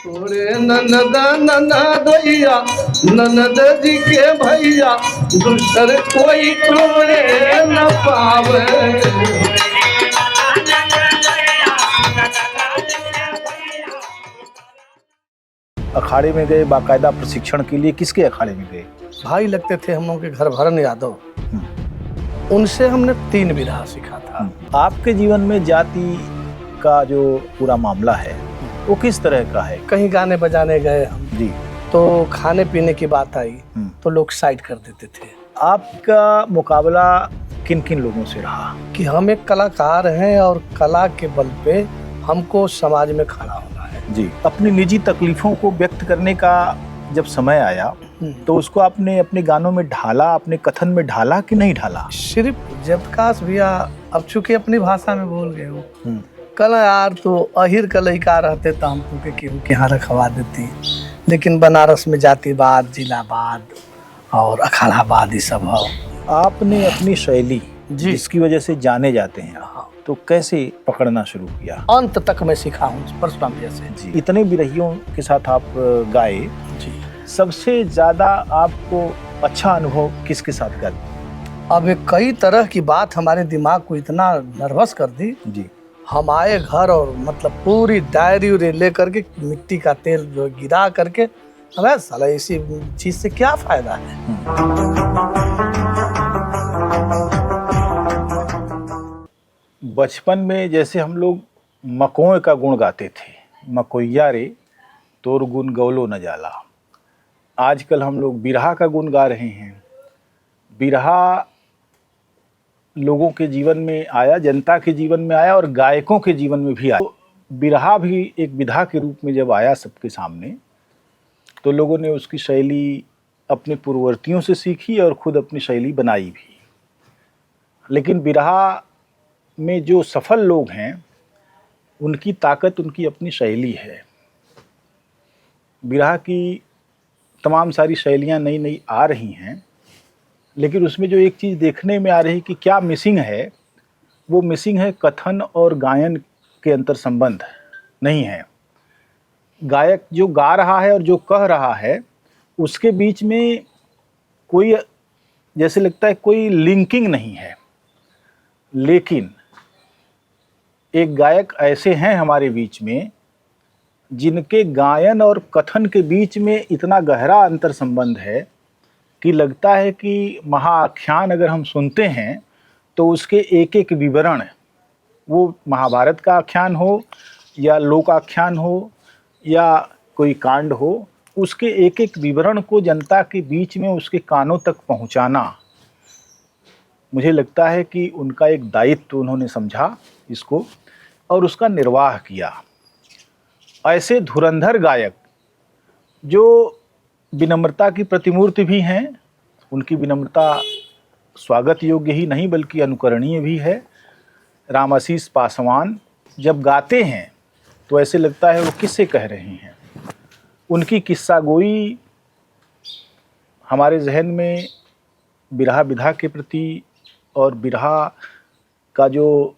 तोरे ननद ननदैया ननद जी के भैया दूसर कोई तोरे न पावे। अखाड़े में गए बाकायदा प्रशिक्षण के लिए, किसके अखाड़े में गए? भाई लगते थे हम लोग के घर भरन यादव, उनसे हमने 3 विधा सीखा था। आपके जीवन में जाति का जो पूरा मामला है वो किस तरह का है? कहीं गाने बजाने गए हम जी, तो खाने पीने की बात आई तो लोग साइड कर देते थे। आपका मुकाबला किन किन लोगों से रहा? कि हम एक कलाकार हैं और कला के बल पे हमको समाज में खड़ा होना है। जी, अपनी निजी तकलीफों को व्यक्त करने का जब समय आया तो उसको आपने अपने गानों में ढाला, अपने कथन में ढाला कि नहीं ढाला? सिर्फ जयप्रकाश भैया अब चूंकि अपनी भाषा में बोल गए हो, कल यार तो अहिर का लड़का रहते तो हम तुमके केहू के यहाँ रखवा देती, लेकिन बनारस में जातिवाद, जिलावाद और अखाड़ावाद ये सब हो। आपने अपनी शैली जिसकी वजह से जाने जाते हैं तो कैसे पकड़ना शुरू किया? अंत तक मैं सीखा हूँ परशुराम भैया से। जी, इतने बिरहियों के साथ आप गाए जी, सबसे ज्यादा आपको अच्छा अनुभव किसके साथ गाए? अब एक कई तरह की बात हमारे दिमाग को इतना नर्वस कर दी। जी, हम आए घर और मतलब पूरी डायरी उरी ले करके मिट्टी का तेल जो गिरा करके, अरे साला इसी चीज से क्या फायदा है। बचपन में जैसे हम लोग मकोय का गुण गाते थे, मकोइया रे तोर गुण गौलो न जाला, आजकल हम लोग बिरहा का गुण गा रहे हैं। बिरहा लोगों के जीवन में आया, जनता के जीवन में आया और गायकों के जीवन में भी आया। तो बिरहा भी एक विधा के रूप में जब आया सबके सामने तो लोगों ने उसकी शैली अपने पूर्ववर्तियों से सीखी और खुद अपनी शैली बनाई भी। लेकिन बिरहा में जो सफल लोग हैं उनकी ताकत उनकी अपनी शैली है। बिरहा की तमाम सारी शैलियाँ नई नई आ रही हैं, लेकिन उसमें जो एक चीज़ देखने में आ रही कि क्या मिसिंग है, वो मिसिंग है कथन और गायन के अंतर संबंध नहीं है। गायक जो गा रहा है और जो कह रहा है उसके बीच में कोई, जैसे लगता है कोई लिंकिंग नहीं है। लेकिन एक गायक ऐसे हैं हमारे बीच में जिनके गायन और कथन के बीच में इतना गहरा अंतर संबंध है कि लगता है कि महाआख्यान अगर हम सुनते हैं तो उसके एक एक विवरण, वो महाभारत का आख्यान हो या लोक आख्यान हो या कोई कांड हो, उसके एक एक विवरण को जनता के बीच में उसके कानों तक पहुंचाना, मुझे लगता है कि उनका एक दायित्व उन्होंने समझा इसको और उसका निर्वाह किया। ऐसे धुरंधर गायक जो विनम्रता की प्रतिमूर्ति भी हैं, उनकी विनम्रता स्वागत योग्य ही नहीं बल्कि अनुकरणीय भी है। रामाशीष पासवान जब गाते हैं तो ऐसे लगता है वो किससे कह रहे हैं। उनकी किस्सा गोई हमारे जहन में बिरहा विधा के प्रति और बिरहा का जो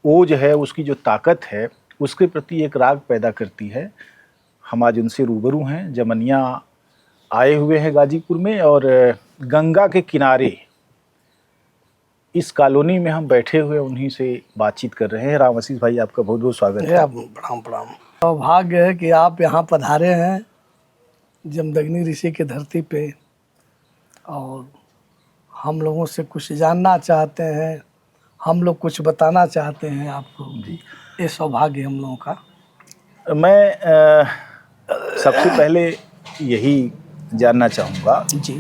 ओज है, उसकी जो ताकत है, उसके प्रति एक राग पैदा करती है। हम आज उनसे रूबरू हैं। जमनिया आए हुए हैं गाजीपुर में और गंगा के किनारे इस कॉलोनी में हम बैठे हुए उन्हीं से बातचीत कर रहे हैं। रामाशीष भाई, आपका बहुत बहुत स्वागत है। प्रणाम प्रणाम। सौभाग्य है कि आप यहाँ पधारे हैं जमदग्नि ऋषि की धरती पे और हम लोगों से कुछ जानना चाहते हैं, हम लोग कुछ बताना चाहते हैं आपको। ये सौभाग्य हम लोगों का। मैं सबसे पहले यही जानना चाहूँगा जी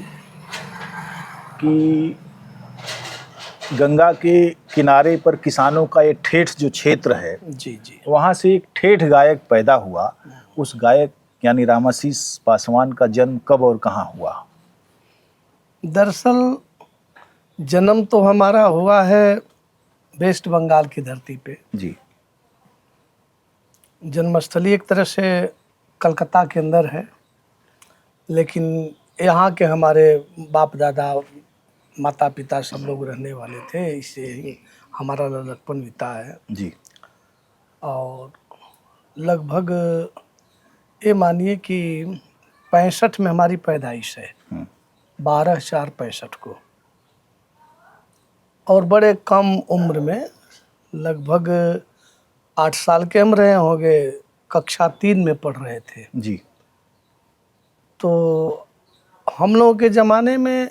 कि गंगा के किनारे पर किसानों का एक ठेठ जो क्षेत्र है, जी जी, वहाँ से एक ठेठ गायक पैदा हुआ। उस गायक यानी रामाशीष पासवान का जन्म कब और कहाँ हुआ? दरअसल जन्म तो हमारा हुआ है वेस्ट बंगाल की धरती पे। जी, जन्मस्थली एक तरह से कलकत्ता के अंदर है, लेकिन यहाँ के हमारे बाप दादा माता पिता सब लोग रहने वाले थे, इससे ही हमारा लड़कपन बीता है। जी, और लगभग ये मानिए कि 65 में हमारी पैदाइश है, 12/4/65 को, और बड़े कम उम्र में, लगभग 8 साल के हम रहे होंगे, कक्षा 3 में पढ़ रहे थे। जी। तो हम लोगों के ज़माने में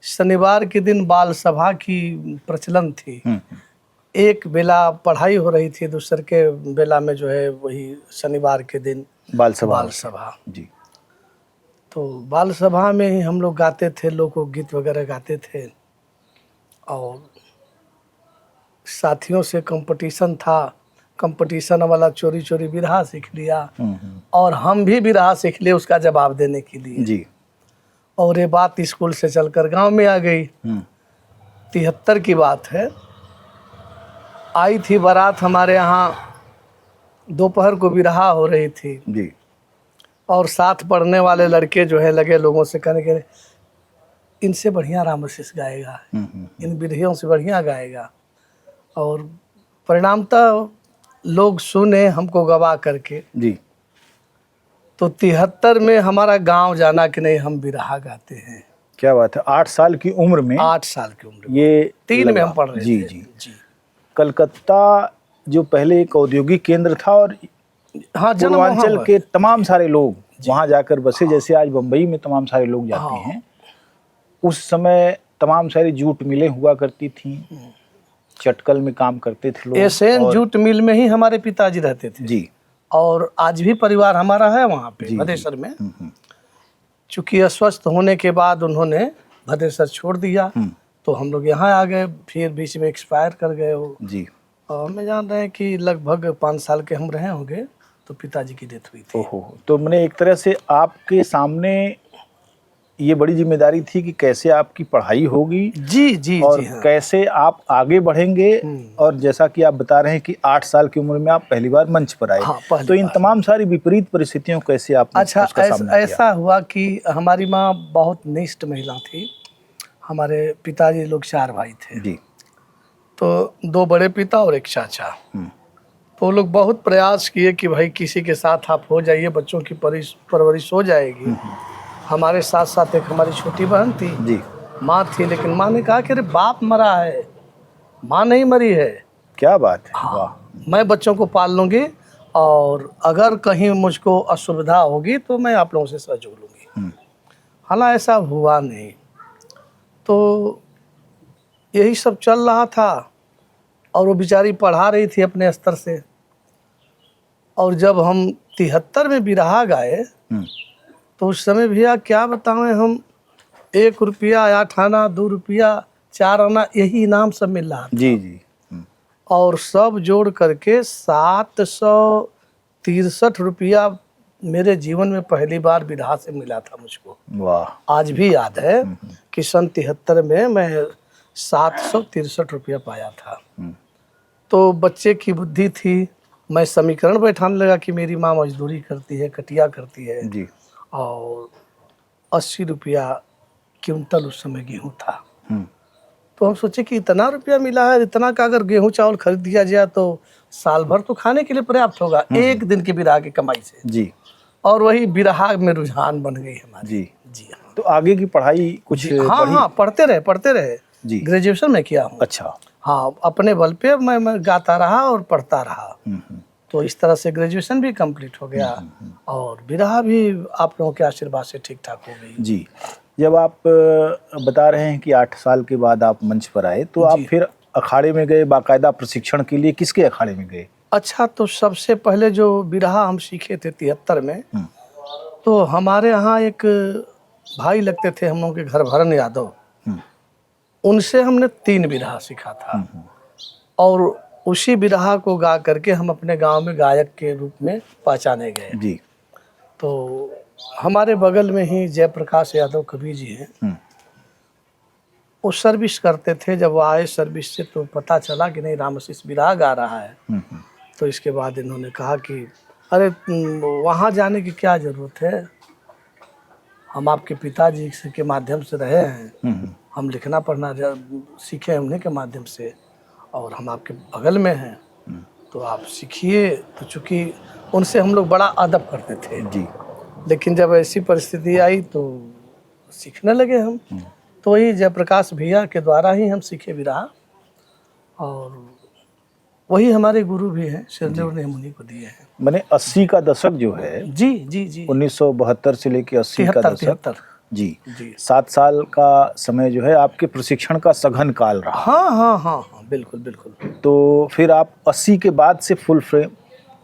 शनिवार के दिन बाल सभा की प्रचलन थी। एक बेला पढ़ाई हो रही थी, दूसरे के बेला में जो है वही शनिवार के दिन बाल सभा। जी। तो बाल सभा में ही हम लोग गाते थे, लोकगीत वगैरह गाते थे, और साथियों से कंपटीशन था। कंपटीशन वाला चोरी चोरी बिरहा सीख लिया, और हम भी बिरहा सीख लिए उसका जवाब देने के लिए। जी। और ये बात स्कूल से चलकर गांव में आ गई। 73 की बात है। आई थी बारात हमारे यहाँ, दोपहर को बिरहा हो रही थी जी। और साथ पढ़ने वाले लड़के जो है लगे लोगों से कहने के, इनसे बढ़िया रामशिष गाएगा, इन बिरहियों से बढ़िया गाएगा। और परिणामतः लोग सुने हमको गवा करके। जी। तो 73 में हमारा गांव जाना कि नहीं हम बिरहा गाते हैं। क्या बात है, 8 साल की उम्र में। 8 साल की उम्र में, ये 3 में हम पढ़ रहे जी। थे। जी जी। कलकत्ता जो पहले एक औद्योगिक केंद्र था, और हाँ, पूर्वांचल के तमाम सारे लोग वहाँ जाकर बसे। जैसे आज बम्बई में तमाम सारे लोग जाते हैं, उस समय तमाम सारी जूट मिलें हुआ करती थी, चटकल में काम करते थे लोग। एसएन जूट मिल में ही हमारे पिताजी रहते थे। जी। और आज भी परिवार हमारा है वहाँ पे भदेसर में। चूँकि अस्वस्थ होने के बाद उन्होंने भदेसर छोड़ दिया, तो हम लोग यहाँ आ गए। फिर बीच में एक्सपायर कर गए वो। जी। और हमें जान रहे हैं कि लगभग 5 साल के हम रहे होंगे तो पिताजी की डेथ हुई थी। ओहो, तो मैंने एक तरह से आपके सामने ये बड़ी जिम्मेदारी थी कि कैसे आपकी पढ़ाई होगी। जी जी। और जी हाँ। कैसे आप आगे बढ़ेंगे। और जैसा कि आप बता रहे हैं कि 8 साल की उम्र में आप पहली बार मंच पर आए। हाँ, तो इन तमाम सारी विपरीत परिस्थितियों को कैसे आप अच्छा, ऐसा हुआ कि हमारी माँ बहुत निष्ठ महिला थी। हमारे पिताजी लोग 4 भाई थे जी। तो 2 बड़े पिता और 1 चाचा। तो वो लोग बहुत प्रयास किए कि भाई किसी के साथ आप हो जाइए, बच्चों की परवरिश हो जाएगी। हमारे साथ साथ एक हमारी छोटी बहन थी जी, माँ थी, लेकिन माँ ने कहा कि अरे बाप मरा है, माँ नहीं मरी है। क्या बात है। हाँ, वाह। मैं बच्चों को पाल लूँगी, और अगर कहीं मुझको असुविधा होगी तो मैं आप लोगों से सहयोग लूँगी। हालांकि ऐसा हुआ नहीं। तो यही सब चल रहा था, और वो बेचारी पढ़ा रही थी अपने स्तर से। और जब हम 73 में बिरहा गाए, तो उस समय भैया क्या बताएं, हम 1 रुपया 8 आना, 2 रुपया 4 आना, यही इनाम सब मिल रहा था। जी जी। और सब जोड़ करके 763 रुपया मेरे जीवन में पहली बार बिरहा से मिला था मुझको। वाह। आज भी याद है कि सन 73 में मैं 763 रुपया पाया था। तो बच्चे की बुद्धि थी, मैं समीकरण बैठाने लगा कि मेरी माँ मजदूरी करती है, कटिया करती है जी, और 80 रुपया क्विंटल उस समय गेहूँ था। तो हम सोचे कि इतना रुपया मिला है, इतना का अगर गेहूँ चावल खरीद दिया जाए तो साल भर तो खाने के लिए पर्याप्त होगा, एक दिन की बिरहा की कमाई से जी। और वही बिरहा में रुझान बन गई हमारी। जी जी हाँ। तो आगे की पढ़ाई कुछ? हाँ हाँ, पढ़ते रहे जी। ग्रेजुएशन में किया हूँ। अच्छा। हाँ, अपने बल पे मैं गाता रहा और पढ़ता रहा। तो इस तरह से ग्रेजुएशन भी कंप्लीट हो गया, और बिरहा भी आप लोगों के आशीर्वाद से ठीक ठाक हो गई। जी। जब आप बता रहे हैं कि 8 साल के बाद आप मंच पर आए, तो आप फिर अखाड़े में गए बाकायदा प्रशिक्षण के लिए? किसके अखाड़े में गए? अच्छा, तो सबसे पहले जो बिरहा हम सीखे थे 73 में, तो हमारे यहाँ एक भाई लगते थे हम लोगों के घर, भरन यादव, उनसे हमने 3 बिरहा सीखा था। और उसी बिरहा को गा करके हम अपने गांव में गायक के रूप में पहचाने गए जी। तो हमारे बगल में ही जयप्रकाश यादव कवि जी हैं, वो सर्विस करते थे। जब वो आए सर्विस से तो पता चला कि नहीं रामशिष बिरहा गा रहा है। तो इसके बाद इन्होंने कहा कि अरे वहाँ जाने की क्या ज़रूरत है, हम आपके पिताजी के माध्यम से रहे हैं, हम लिखना पढ़ना सीखे उन्हीं के माध्यम से, और हम आपके बगल में हैं, तो आप सीखिए। तो चूँकि उनसे हम लोग बड़ा अदब करते थे। जी। लेकिन जब ऐसी परिस्थिति आई तो सीखने लगे हम। तो वही जयप्रकाश भैया के द्वारा ही हम सीखे बिरहा, और वही हमारे गुरु भी हैं, शिरदेव ने हम उन्हीं को दिए हैं। मैंने 80 का दशक जो है, जी जी जी, 1972 से लेके 80 का 73 दशक, 73। जी जी 7 साल का समय जो है आपके प्रशिक्षण का सघन काल रहा। हाँ हाँ हाँ हाँ, बिल्कुल बिल्कुल। तो फिर आप 80 के बाद से फुल फ्रेम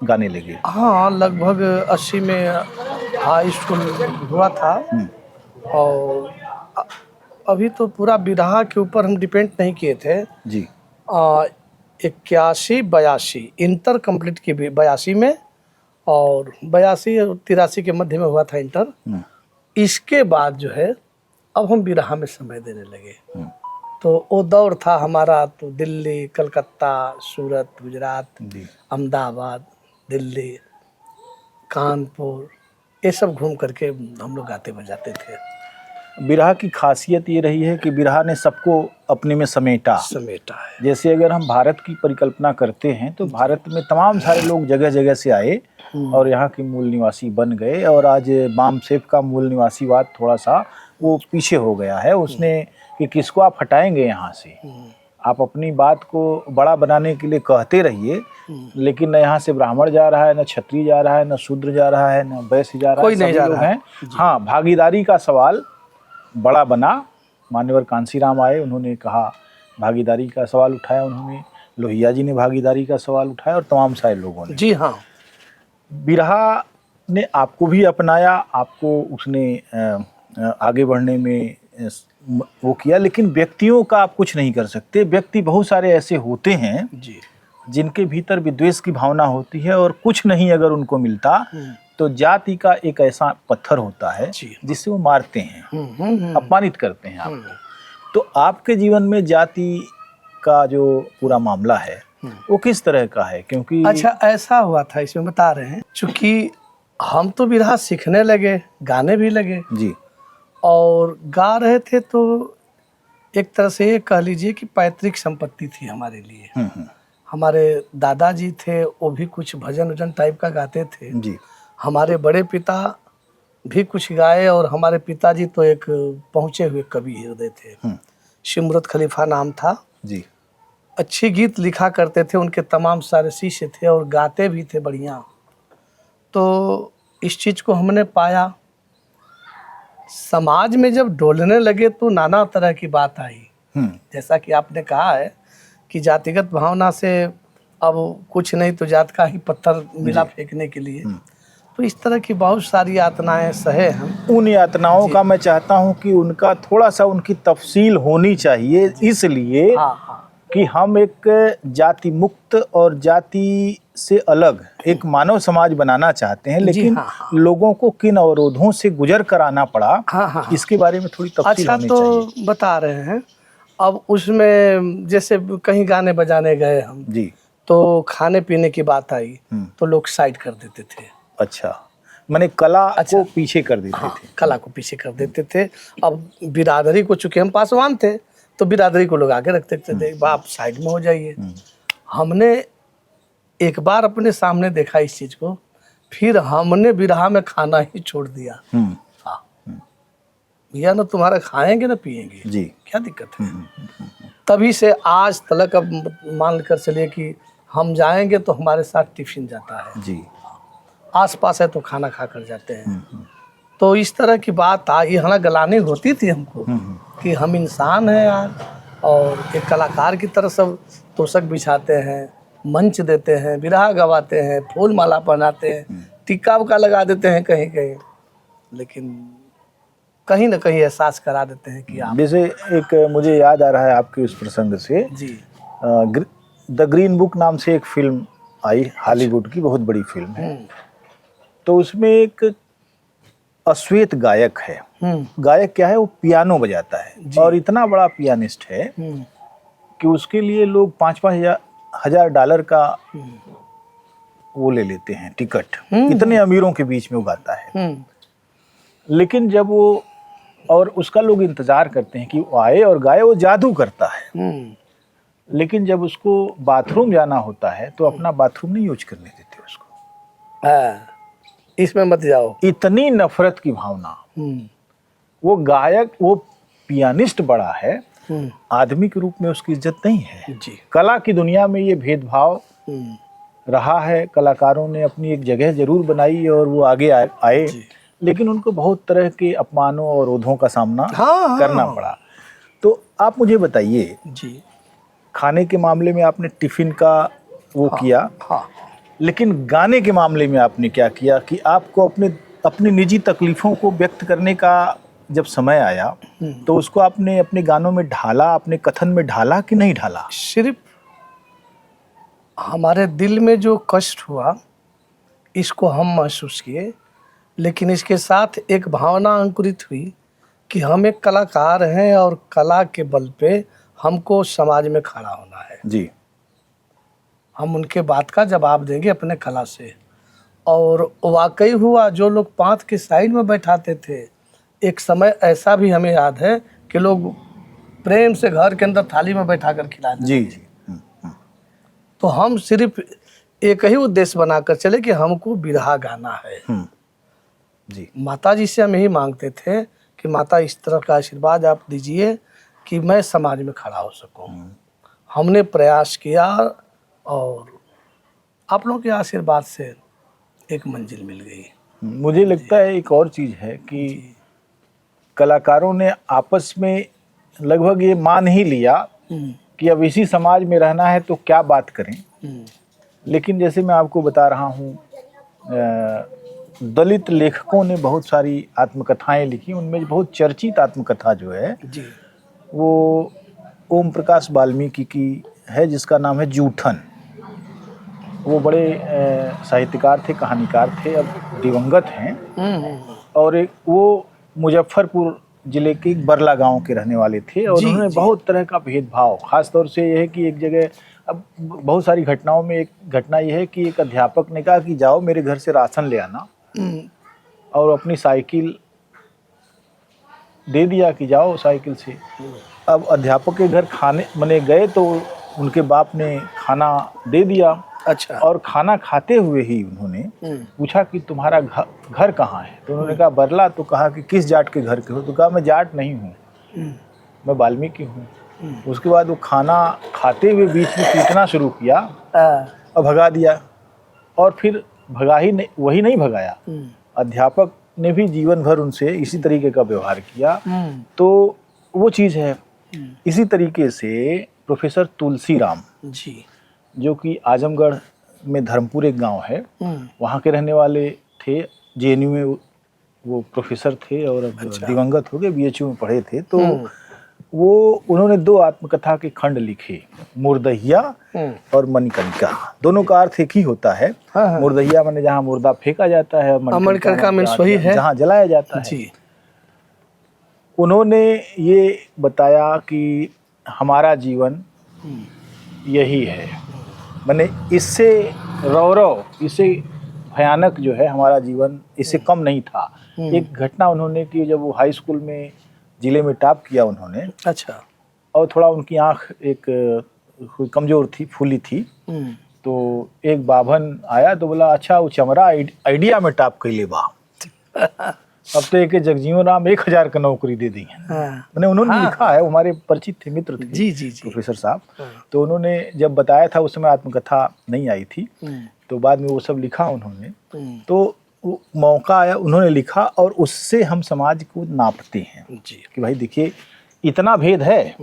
गाने लगे। हाँ, लगभग 80 में हाई स्कूल हुआ था। और अभी तो पूरा बिरहा के ऊपर हम डिपेंड नहीं किए थे। जी 81 82 इंटर कंप्लीट की 82 में, और 82 और 83 के मध्य में हुआ था इंटर। इसके बाद जो है अब हम बिरहा में समय देने लगे। तो वो दौर था हमारा, तो दिल्ली, कलकत्ता, सूरत, गुजरात, जी अहमदाबाद, दिल्ली, कानपुर, ये सब घूम करके हम लोग गाते बजाते थे। बिरहा की खासियत ये रही है कि बिरहा ने सबको अपने में समेटा है। जैसे अगर हम भारत की परिकल्पना करते हैं तो भारत में तमाम सारे लोग जगह जगह से आए और यहाँ के मूल निवासी बन गए, और आज बामसेफ का मूल निवासीवाद थोड़ा सा वो पीछे हो गया है। उसने कि किसको आप हटाएंगे यहाँ से, आप अपनी बात को बड़ा बनाने के लिए कहते रहिए, लेकिन न यहाँ से ब्राह्मण जा रहा है, न क्षत्रिय जा रहा है, न शूद्र जा रहा है, न वैश्य जा रहा है, कोई नहीं जा रहा है। हाँ, भागीदारी का सवाल बड़ा बना। मान्यवर कांसीराम आए, उन्होंने कहा भागीदारी का सवाल उठाया, उन्होंने लोहिया जी ने भागीदारी का सवाल उठाया, और तमाम सारे लोगों ने। जी हाँ, बिरहा ने आपको भी अपनाया, आपको उसने आगे बढ़ने में वो किया, लेकिन व्यक्तियों का आप कुछ नहीं कर सकते। व्यक्ति बहुत सारे ऐसे होते हैं जी, जिनके भीतर विद्वेष की भावना होती है, और कुछ नहीं अगर उनको मिलता तो जाति का एक ऐसा पत्थर होता है जिससे वो मारते हैं, अपमानित करते हैं आपको। तो आपके जीवन में जाति का जो पूरा मामला है वो किस तरह का है? क्योंकि अच्छा, ऐसा हुआ था, इसमें बता रहे हैं, चूंकि हम तो बिरहा सीखने लगे, गाने भी लगे जी, और गा रहे थे, तो एक तरह से ये कह लीजिए कि पैतृक संपत्ति थी हमारे लिए। हमारे दादाजी थे, वो भी कुछ भजन वजन टाइप का गाते थे जी, हमारे बड़े पिता भी कुछ गाए, और हमारे पिताजी तो एक पहुँचे हुए कवि हृदय थे। शिमरत खलीफा नाम था जी, अच्छी गीत लिखा करते थे, उनके तमाम सारे शिष्य थे और गाते भी थे बढ़िया। तो इस चीज़ को हमने पाया, समाज में जब डोलने लगे तो नाना तरह की बात आई। जैसा कि आपने कहा है कि जातिगत भावना से अब कुछ नहीं तो जात का ही पत्थर मिला फेंकने के लिए। तो इस तरह की बहुत सारी यातनाएं सहे हम। उन यातनाओं का मैं चाहता हूं कि उनका थोड़ा सा उनकी तफसील होनी चाहिए, इसलिए कि हम एक जाति मुक्त और जाति से अलग एक मानव समाज बनाना चाहते हैं, लेकिन लोगों को किन अवरोधों से गुजर कर आना पड़ा, इसके बारे में थोड़ी तफसील होनी चाहिए। अच्छा, तो बता रहे हैं। अब उसमें जैसे कहीं गाने बजाने गए हम जी, तो खाने पीने की बात आई तो लोग साइड कर देते थे। अच्छा, मैंने कला को पीछे कर देते थे। कला को पीछे कर देते थे। अब बिरादरी को, चूंकि हम पासवान थे तो बिरादरी को लोग आगे रखते थे, आप साइड में हो जाइए। हमने एक बार अपने सामने देखा इस चीज को, फिर हमने बिरहा में खाना ही छोड़ दिया। भैया ना तुम्हारा खाएंगे ना पिएंगे जी, क्या दिक्कत है। तभी से आज तलक अब मान कर चलिए कि हम जाएंगे तो हमारे साथ टिफिन जाता है जी, आस पास है तो खाना खा कर जाते हैं। तो इस तरह की बात आई, हाँ गलानी होती थी हमको कि हम इंसान हैं यार, और एक कलाकार की तरह सब तोशक बिछाते हैं, मंच देते हैं, बिरहा गवाते हैं, फूल माला पहनाते हैं, टिक्का उक्का लगा देते हैं कहीं कहीं, लेकिन कहीं ना कहीं एहसास करा देते हैं कि आप। जैसे एक मुझे याद आ रहा है आपके उस प्रसंग से जी, द ग्रीन बुक नाम से एक फिल्म आई, हॉलीवुड की बहुत बड़ी फिल्म है। तो उसमें एक अश्वेत गायक है। गायक क्या है, वो पियानो बजाता है और इतना बड़ा पियानिस्ट है कि उसके लिए लोग 5-5 हजार डॉलर का वो ले लेते हैं टिकट। इतने अमीरों के बीच में वो गाता है। लेकिन जब वो, और उसका लोग इंतजार करते हैं कि वो आए और गाए, वो जादू करता है। लेकिन जब उसको बाथरूम जाना होता है तो अपना बाथरूम नहीं यूज करने देते उसको। हाँ, इसमें मत जाओ। इतनी नफरत की भावना। हम्म, वो गायक, वो पियानिस्ट बड़ा है, हम्म, आदमी के रूप में उसकी इज्जत नहीं है। जी। कला की दुनिया में ये भेदभाव हम्म, रहा है। कलाकारों ने अपनी एक जगह जरूर बनाई और वो आगे आए, जी। लेकिन उनको बहुत तरह के अपमानों और रोधों का सामना हाँ, करना हाँ, पड़ा। तो आप मुझे बताइए, जी। खाने के मामले में आपने टिफिन का वो हाँ, किया, हाँ, लेकिन गाने के मामले में आपने क्या किया कि आपको अपने अपनी निजी तकलीफों को व्यक्त करने का जब समय आया तो उसको आपने अपने गानों में ढाला, अपने कथन में ढाला कि नहीं ढाला? सिर्फ हमारे दिल में जो कष्ट हुआ इसको हम महसूस किए, लेकिन इसके साथ एक भावना अंकुरित हुई कि हम एक कलाकार हैं और कला के बल पे हमको समाज में खड़ा होना है। जी। हम उनके बात का जवाब देंगे अपने कला से। और वाकई हुआ, जो लोग पाँच के साइड में बैठाते थे, एक समय ऐसा भी हमें याद है कि लोग प्रेम से घर के अंदर थाली में बैठा कर खिलाते जी थे। जी। तो हम सिर्फ एक ही उद्देश्य बनाकर चले कि हमको बिरहा गाना है। जी। माता जी से हम यही मांगते थे कि माता इस तरह का आशीर्वाद आप दीजिए कि मैं समाज में खड़ा हो सकूं। हमने प्रयास किया और आप लोगों के आशीर्वाद से एक मंजिल मिल गई। मुझे लगता है एक और चीज़ है कि जी। कलाकारों ने आपस में लगभग ये मान ही लिया हम्म, कि अब इसी समाज में रहना है तो क्या बात करें। हम्म, लेकिन जैसे मैं आपको बता रहा हूँ, दलित लेखकों ने बहुत सारी आत्मकथाएं लिखी। उनमें बहुत चर्चित आत्मकथा जो है जी। वो ओम प्रकाश वाल्मीकि की है, जिसका नाम है जूठन। वो बड़े साहित्यकार थे, कहानीकार थे, अब दिवंगत हैं। और एक वो मुजफ्फरपुर जिले के एक बरला गांव के रहने वाले थे और जी, उन्होंने जी। बहुत तरह का भेदभाव, खास तौर से यह है कि एक जगह, अब बहुत सारी घटनाओं में एक घटना यह है कि एक अध्यापक ने कहा कि जाओ मेरे घर से राशन ले आना, हम्म, और अपनी साइकिल दे दिया कि जाओ साइकिल से। अब अध्यापक के घर खाने मने गए तो उनके बाप ने खाना दे दिया, अच्छा। और खाना खाते हुए ही उन्होंने पूछा कि तुम्हारा घर कहाँ है? तो उन्होंने कहा बरला। तो कहा कि किस जाट के घर के हो? तो कहा मैं जाट नहीं हूँ, मैं वाल्मीकि हूँ। उसके बाद वो खाना खाते हुए बीच में पीटना शुरू किया और भगा दिया। और फिर भगा ही नहीं, वही नहीं भगाया, अध्यापक ने भी जीवन भर उनसे इसी तरीके का व्यवहार किया। तो वो चीज़ है। इसी तरीके से प्रोफेसर तुलसीराम जी। जो कि आजमगढ़ में धर्मपुर एक गांव है, वहाँ के रहने वाले थे। जेएनयू में वो प्रोफेसर थे और अब अच्छा। दिवंगत हो गए, बीएचयू में पढ़े थे। तो वो उन्होंने दो आत्मकथा के खंड लिखे, मुर्दहिया और मणिकर्णिका। दोनों का अर्थ एक ही होता है। हाँ। मुर्दहिया माने जहाँ मुर्दा फेंका जाता है, मणिकर्णिका में वही है जहाँ जलाया जाता है। जी। उन्होंने ये बताया कि हमारा जीवन यही है, माने इससे रौरव, इससे भयानक जो है हमारा जीवन, इससे कम नहीं था। एक घटना उन्होंने की, जब वो हाई स्कूल में जिले में टॉप किया उन्होंने। अच्छा। और थोड़ा उनकी आंख एक कमज़ोर थी, फूली थी। तो एक बाभन आया तो बोला अच्छा वो चमरा आइडिया में टॉप कैले बा, अब तो एक जगजीवन राम 1000 का नौकरी दे दी है। मैंने उन्होंने लिखा है, हमारे परिचित थे, मित्र थे। जी, जी, जी। प्रोफेसर साहब। तो उन्होंने जब बताया था, उस समय आत्मकथा नहीं आई थी, तो बाद में वो सब लिखा उन्होंने। तो वो मौका आया, उन्होंने लिखा, और उससे हम समाज को नापते हैं जी। कि भाई देखिए इतना भेद है,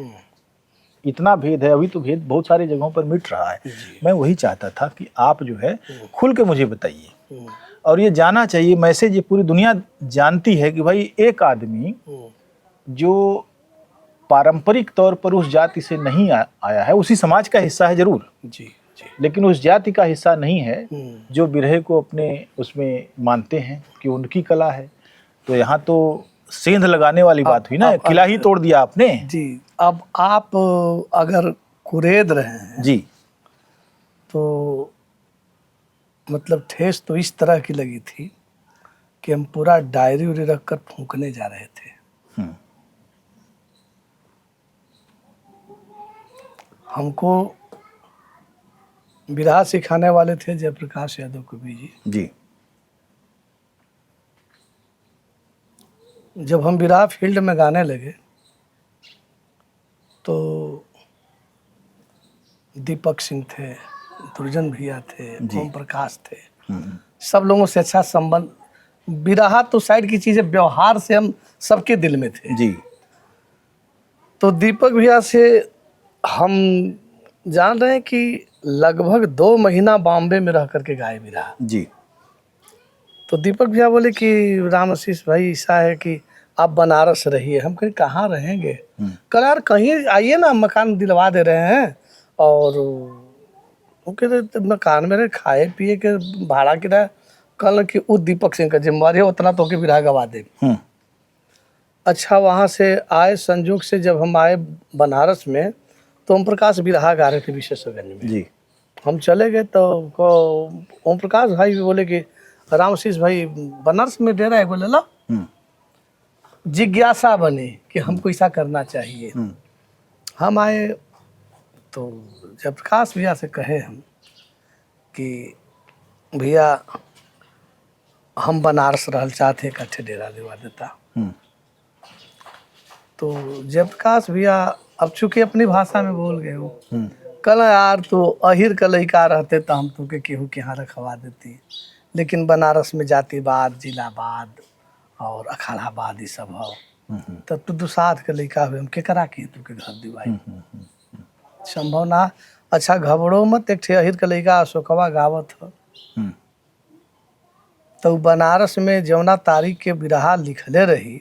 इतना भेद है। अभी तो भेद बहुत सारी जगहों पर मिट रहा है। मैं वही चाहता था कि आप जो है खुल के मुझे बताइए, और ये जाना चाहिए मैसेज, ये पूरी दुनिया जानती है कि भाई एक आदमी जो पारंपरिक तौर पर उस जाति से नहीं आया है, उसी समाज का हिस्सा है जरूर, जी, जी। लेकिन उस जाति का हिस्सा नहीं है जो बिरहे को अपने उसमें मानते हैं कि उनकी कला है। तो यहाँ तो सेंध लगाने वाली बात हुई ना, किला ही तोड़ दिया आपने। जी। अब आप अगर कुरेद रहे हैं जी, तो मतलब ठेस तो इस तरह की लगी थी कि हम पूरा डायरी उरी रख कर फूंकने जा रहे थे। हमको बिरहा सिखाने वाले थे जयप्रकाश यादव कवि जी। जी। जब हम विराह फील्ड में गाने लगे तो दीपक सिंह थे, दुर्जन भैया थे, ओम प्रकाश थे, सब लोगों से अच्छा संबंध। विराह तो साइड की चीज़ें, व्यवहार से हम सबके दिल में थे जी। तो दीपक भैया से हम जान रहे हैं कि लगभग 2 महीना बॉम्बे में रह करके गाए विराह। जी। तो दीपक भैया बोले कि राम आशीष भाई ऐसा है कि आप बनारस रहिए। हम कहीं कहाँ रहेंगे? कल यार कहीं आइए ना, मकान दिलवा दे रहे हैं। और वो कह रहे मकान में रहे, खाए पिए के भाड़ा किराया। कल कि वो दीपक सिंह का जिम्मेवारी है, उतना तो के विराह गवा दे। अच्छा, वहाँ से आए, संजोग से जब हम आए बनारस में तो ओम प्रकाश विराह गा रहे थे विशेषगंज में जी। हम चले गए तो ओम प्रकाश भाई भी बोले कि राम आशीष भाई बनारस में डेरा है। बोले ला, जिज्ञासा बनी कि हमको ऐसा करना चाहिए। हम आए तो जब प्रकाश भैया से कहे हम कि भैया हम बनारस रहल चाहते, इकट्ठे डेरा दिवा देता। तो जयप्रकाश भैया अब चूंकि अपनी भाषा में बोल गए वो, कल यार तो अहिर का लड़का रहते तो हम तुमके केहू के यहाँ रखवा देती, लेकिन बनारस में जातिवाद, जिलावाद और अखाड़ाबाद ये सब हो, तब तो दुसाध के लड़का हुए, हम के करा के तुमके घर दिवाई संभव ना। अच्छा घबरो मत, एक ठे अहिर का लड़का अशोकवा गावत हो। तो बनारस में जौना तारीख के बिरहा लिखले रही,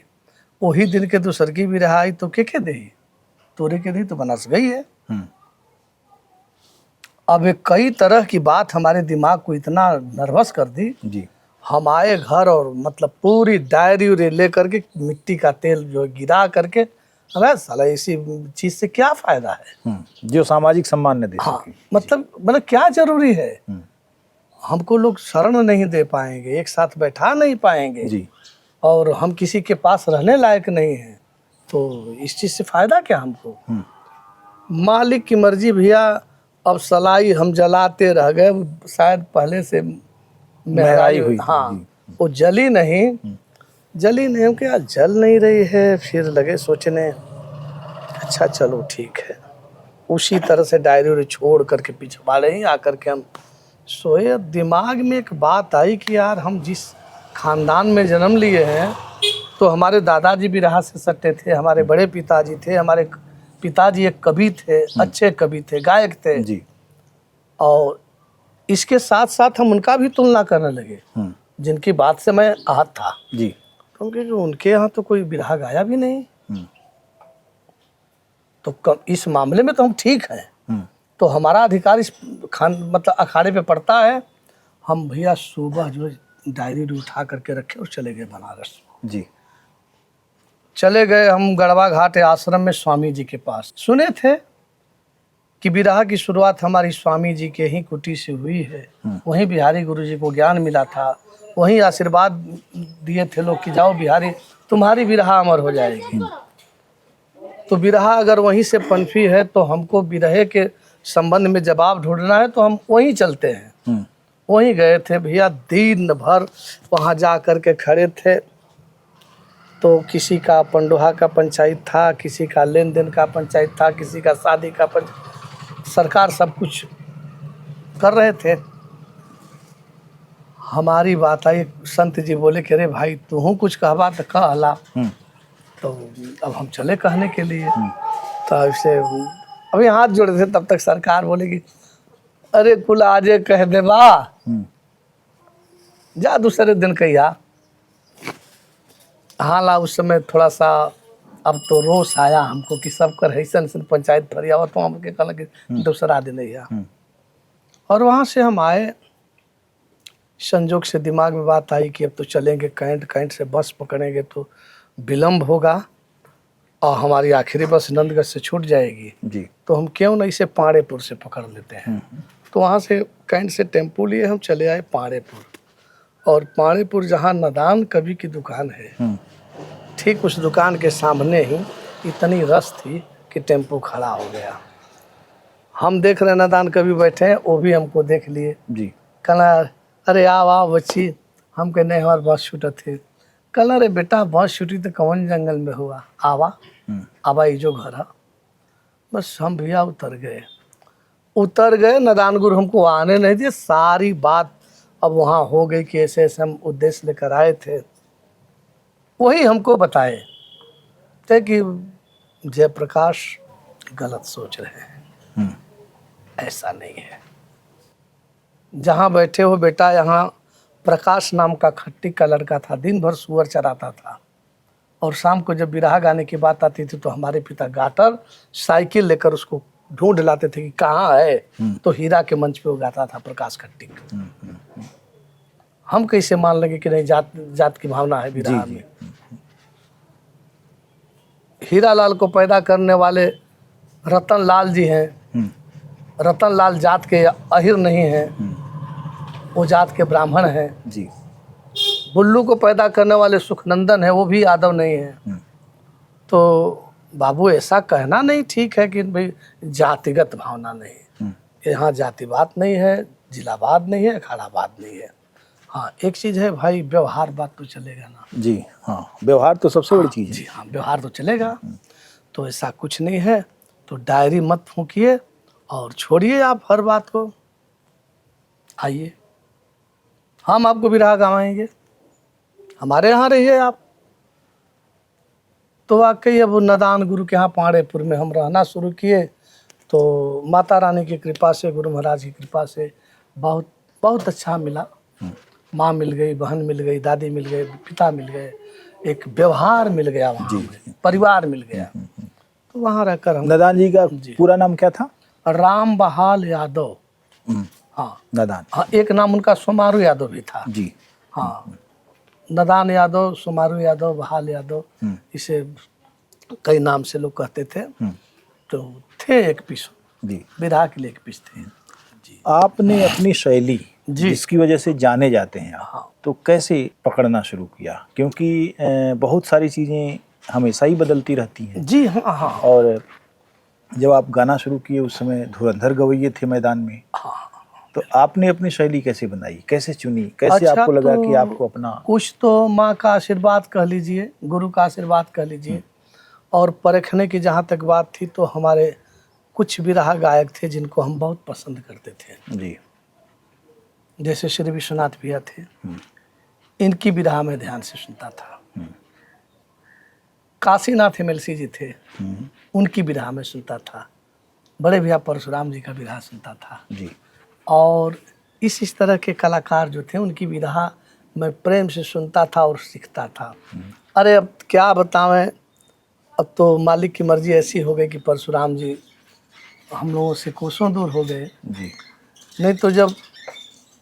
वही दिन के दूसर की बिरहा आई तो के दे तोरे के दी तो बनारस गई है। अब एक कई तरह की बात हमारे दिमाग को इतना नर्वस कर दी जी। हम आए घर और मतलब पूरी डायरी उरी ले करके मिट्टी का तेल जो गिरा करके, हमें साला इसी चीज से क्या फायदा है जो सामाजिक सम्मान ने दे हाँ सके। मतलब क्या जरूरी है? हमको लोग शरण नहीं दे पाएंगे, एक साथ बैठा नहीं पाएंगे जी। और हम किसी के पास रहने लायक नहीं हैं, तो इस चीज़ से फ़ायदा क्या हमको? मालिक की मर्जी भैया। अब सलाई हम जलाते रह गए, शायद पहले से मेहराई हुई। हाँ, वो जली नहीं हम क्या जल नहीं रही है। फिर लगे सोचने, अच्छा चलो ठीक है। उसी तरह से डायरी उरी छोड़ करके पीछे वाले ही आकर के हम सोए। दिमाग में एक बात आई कि यार हम जिस खानदान में जन्म लिए हैं, तो हमारे दादाजी भी बिरहा से सटे थे, हमारे बड़े पिताजी थे, हमारे पिताजी एक कवि थे, अच्छे कवि थे, गायक थे जी। और इसके साथ साथ हम उनका भी तुलना करने लगे जिनकी बात से मैं आहत था जी। क्योंकि उनके यहाँ तो कोई बिरहा गाया भी नहीं। तो इस मामले में तो हम ठीक हैं। तो हमारा अधिकार इस मतलब अखाड़े पे पड़ता है। हम भैया सुबह जो डायरी उठा करके रखे और चले गए बनारस जी। चले गए हम गढ़वा घाट आश्रम में स्वामी जी के पास। सुने थे कि विरहा की शुरुआत हमारी स्वामी जी के ही कुटी से हुई है। वहीं बिहारी गुरु जी को ज्ञान मिला था, वहीं आशीर्वाद दिए थे लोग कि जाओ बिहारी तुम्हारी विरहा अमर हो जाएगी। तो विरहा अगर वहीं से पनपी है तो हमको विरहे के संबंध में जवाब ढूंढना है, तो हम वहीं चलते हैं। वहीं गए थे भैया, दिन भर वहाँ जा कर के खड़े थे। तो किसी का पंडोहा का पंचायत था, किसी का लेन देन का पंचायत था, किसी का शादी का सरकार सब कुछ कर रहे थे। हमारी बात आई, संत जी बोले कि अरे भाई तू कुछ कहवा तो कहला। तो अब हम चले कहने के लिए। तो ऐसे अभी हाथ जोड़े थे, तब तक सरकार बोलेगी अरे कुल आजे कह दे बा, जा दूसरे दिन कहिया। हाला उस समय थोड़ा सा अब तो रोष आया हमको कि सब कर ऐसा पंचायत फरियावा, तो हम कहला कि दूसरा दिन या। और वहाँ से हम आए, संजोग से दिमाग में बात आई कि अब तो चलेंगे कैंट, कैंट से बस पकड़ेंगे तो विलम्ब होगा और हमारी आखिरी बस नंदगढ़ से छूट जाएगी जी। तो हम क्यों नहीं से पाड़ेपुर से पकड़ लेते हैं। तो वहाँ से कैंट से टेम्पो लिए हम चले आए पाड़ेपुर। और पाड़ेपुर जहाँ नदान कवि की दुकान है, ठीक उस दुकान के सामने ही इतनी रस थी कि टेम्पो खड़ा हो गया। हम देख रहे नदान कवि बैठे हैं, वो भी हमको देख लिए जी। कहना अरे आओ आओ बच्ची। हम कहे नहीं हमारे बस छूटत थे। कल अरे बेटा बस छुट्टी तो कौन जंगल में हुआ, आवा आवा ये जो घर है। बस हम भैया उतर गए। नदान गुरु हमको आने नहीं दिए। सारी बात अब वहाँ हो गई कि ऐसे ऐसे हम उद्देश्य लेकर आए थे, वही हमको बताए थे कि जयप्रकाश गलत सोच रहे हैं, ऐसा नहीं है। जहाँ बैठे हो बेटा, यहाँ प्रकाश नाम का खट्टी का लड़का था, दिन भर सुअर चराता था और शाम को जब बिरहा गाने की बात आती थी तो हमारे पिता गाटर साइकिल लेकर उसको ढूंढ लाते थे कि कहाँ है, तो हीरा के मंच पे वो गाता था प्रकाश खट्टी। हम कैसे मान लगे कि नहीं, जात की भावना है बिरहा में। हीरा लाल को पैदा करने वाले रतन लाल जी हैं। रतन लाल जात के अहिर नहीं हैं, वो जात के ब्राह्मण हैं जी। बुल्लू को पैदा करने वाले सुखनंदन है, वो भी यादव नहीं है। तो बाबू ऐसा कहना नहीं ठीक है कि भाई जातिगत भावना नहीं, यहाँ जातिवाद नहीं है, जिलावाद नहीं है, अखाड़ावाद नहीं है। हाँ एक चीज़ है भाई, व्यवहार बात तो चलेगा ना जी। हाँ व्यवहार तो सबसे बड़ी चीज़ है जी। हाँ व्यवहार तो चलेगा। तो ऐसा कुछ नहीं है, तो डायरी मत फूंकिए और छोड़िए आप हर बात को। आइए हम आपको बिरहा गवाएंगे, हमारे यहाँ रहिए आप। तो वाकई अब नदान गुरु के यहाँ पाड़ेपुर में हम रहना शुरू किए तो माता रानी की कृपा से, गुरु महाराज की कृपा से बहुत बहुत अच्छा मिला। माँ मिल गई, बहन मिल गई, दादी मिल गए, पिता मिल गए, एक व्यवहार मिल गया वहाँ में, परिवार मिल गया। तो वहाँ रहकर हम। नदान जी का पूरा नाम क्या था? राम बहाल यादव। हाँ नदान। हाँ एक नाम उनका सोमारू यादव भी था जी। हाँ नदान यादव, सोमारू यादव, बहाल यादव, इसे कई नाम से लोग कहते थे। तो थे एक पीस जी, बिरहा के लिए एक पीस थे जी। आपने अपनी शैली जिसकी वजह से जाने जाते हैं आप, हाँ। तो कैसे पकड़ना शुरू किया? क्योंकि बहुत सारी चीज़ें हमेशा ही बदलती रहती हैं जी। हाँ हाँ। और जब आप गाना शुरू किए उस समय धुरंधर गवैये थे मैदान में। हाँ। तो आपने अपनी शैली कैसे बनाई, कैसे चुनी, कैसे अच्छा, आपको लगा तो कि आपको अपना? कुछ तो माँ का आशीर्वाद कह लीजिए, गुरु का आशीर्वाद कह लीजिए, और परखने की जहाँ तक बात थी तो हमारे कुछ बिरहा गायक थे जिनको हम बहुत पसंद करते थे जी। जैसे श्री विश्वनाथ भैया थे, इनकी बिरहा में ध्यान से सुनता था। काशीनाथ एमएलसी जी थे, उनकी बिरहा में सुनता था। बड़े भैया परशुराम जी का बिरहा सुनता था जी। और इस तरह के कलाकार जो थे उनकी बिरहा मैं प्रेम से सुनता था और सीखता था। अरे अब क्या बतावें, अब तो मालिक की मर्जी ऐसी हो गई कि परशुराम जी हम लोगों से कोसों दूर हो गए जी। नहीं तो जब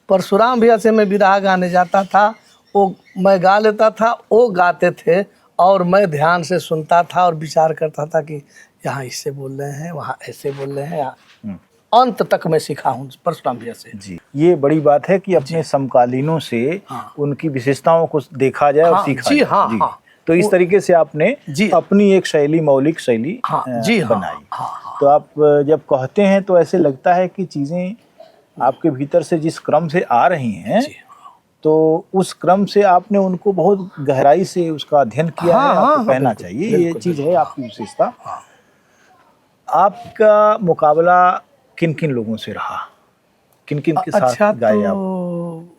परशुराम भैया से मैं बिरहा गाने जाता था, वो मैं गा लेता था, वो गाते थे और मैं ध्यान से सुनता था और विचार करता था कि यहाँ इससे बोल रहे हैं, वहाँ ऐसे बोल रहे हैं। अंत तक मैं सीखा हूँ परशुराम भैया से जी। ये बड़ी बात है कि अपने समकालीनों से उनकी विशेषताओं को देखा जाए और सीखा जाए। हाँ, हाँ। तो इस तरीके से आपने अपनी एक शैली, मौलिक शैली बनाई। तो आप जब कहते हैं तो ऐसे लगता है कि चीज़ें आपके भीतर से जिस क्रम से आ रही हैं तो उस क्रम से आपने उनको बहुत गहराई से उसका अध्ययन किया है। आपको कहना चाहिए ये चीज़ है आपकी विशेषता। आपका मुकाबला किन किन लोगों से रहा, किन किन के साथ गाए आप?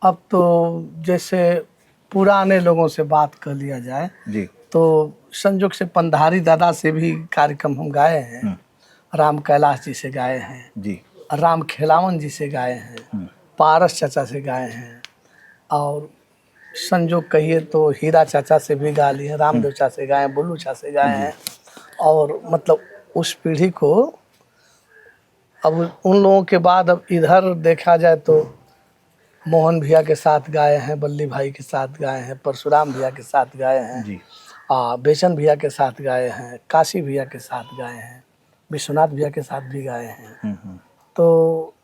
अब तो जैसे पुराने लोगों से बात कर लिया जाए जी, तो संजोग से पंधारी दादा से भी कार्यक्रम हम गाए हैं, राम कैलाश जी से गाए हैं जी, राम खेलावन जी से गाए हैं, पारस चाचा से गाए हैं, और संजोग कहिए तो हीरा चाचा से भी गा लिए, रामदेव चाचा से गाए हैं, बुल्लू चाचा से गाए हैं। और मतलब उस पीढ़ी को अब उन लोगों के बाद अब इधर देखा जाए तो मोहन भैया के साथ गाए हैं, बल्ली भाई के साथ गाए हैं, परशुराम भैया के साथ गाए हैं जी, बेचन भैया के साथ गाए हैं, काशी भैया के साथ गाए हैं, विश्वनाथ भैया के साथ भी गाए हैं। तो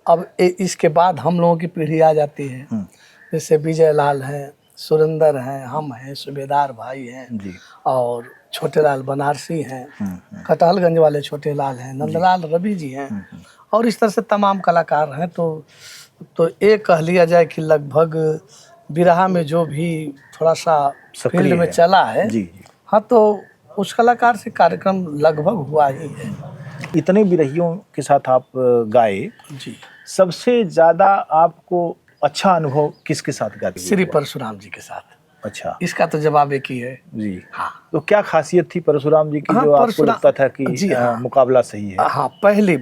अब इसके बाद हम लोगों की पीढ़ी आ जाती है, जैसे विजय लाल हैं, सुरेंद्र हैं, हम हैं, सूबेदार भाई हैं जी, और छोटे लाल बनारसी हैं, कटहलगंज वाले छोटे लाल हैं, नंदलाल रवि जी हैं, और इस तरह से तमाम कलाकार हैं। तो ये कह लिया जाए कि लगभग बिरहा में जो भी थोड़ा सा सक्रिय फील्ड में है। चला है, जी जी। हाँ, तो उस कलाकार से कार्यक्रम लगभग हुआ ही है। इतने बिरहियों के साथ आप गाए, जी। सबसे ज्यादा आपको अच्छा अनुभव किसके साथ गाते हुए श्री हुआ? परशुराम जी के साथ। अच्छा इसका तो जवाब एक ही है। जी। हाँ। तो क्या खासियत थी परशुराम जी की हाँ, जो आपको परशुराम, लगता था कि जी हाँ, मुकाबला सही है? हाँ, पहली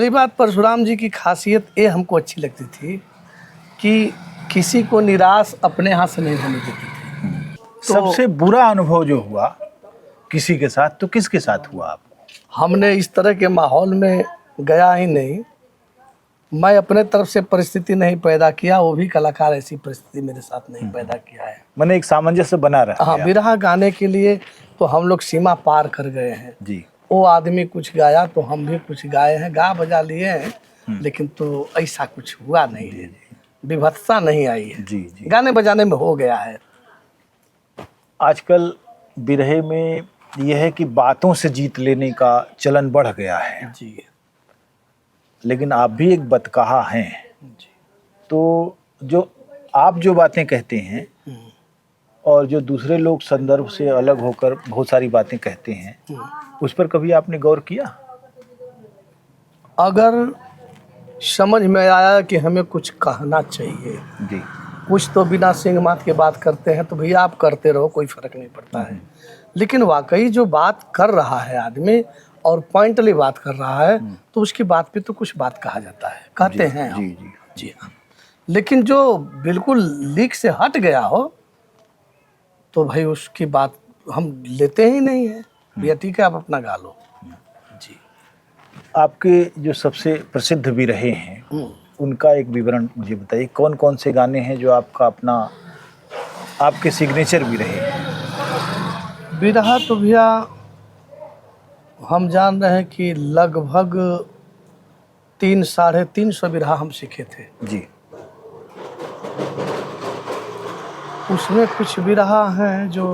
बात परशुराम जी की खासियत ये हमको अच्छी लगती थी कि किसी को निराश अपने हाथ से नहीं होने देते थे। तो सबसे बुरा अनुभव जो हुआ किसी के साथ, तो किसके साथ हुआ आपको? हमने इस तरह के माहौल में गया ही नहीं, मैं अपने तरफ से परिस्थिति नहीं पैदा किया, वो भी कलाकार ऐसी परिस्थिति मेरे साथ नहीं पैदा किया है। मैंने एक सामंजस्य बना रहा हाँ, है बिरहा गाने के लिए तो हम लोग सीमा पार कर गए हैं। जी। वो आदमी कुछ गाया तो हम भी कुछ गाए हैं, गा बजा लिए हैं, लेकिन तो ऐसा कुछ हुआ नहीं है, विभत्सता नहीं आई है। जी जी। गाने बजाने में हो गया है। आजकल बिरहे में यह है कि बातों से जीत लेने का चलन बढ़ गया है, जी लेकिन आप भी एक बतकहा हैं। जी। तो जो आप जो बातें कहते हैं और जो दूसरे लोग संदर्भ से अलग होकर बहुत सारी बातें कहते हैं, उस पर कभी आपने गौर किया? अगर समझ में आया कि हमें कुछ कहना चाहिए, जी कुछ तो बिना सिंह मात के बात करते हैं तो भैया आप करते रहो, कोई फर्क नहीं पड़ता है। लेकिन वाकई जो बात कर रहा है आदमी और पॉइंटली बात कर रहा है, तो उसकी बात पे तो कुछ बात कहा जाता है, कहते हैं हम। जी जी जी हाँ। लेकिन जो बिल्कुल लीक से हट गया हो तो भाई उसकी बात हम लेते ही नहीं है। भैया ठीक है, आप अपना गा लो। जी। आपके जो सबसे प्रसिद्ध भी रहे हैं उनका एक विवरण मुझे बताइए, कौन कौन से गाने हैं जो आपका अपना आपके सिग्नेचर भी रहे हैं? बिरहा तो भैया हम जान रहे हैं कि लगभग 300-350 बिरहा हम सीखे थे। जी। उसमें कुछ बिरहा हैं जो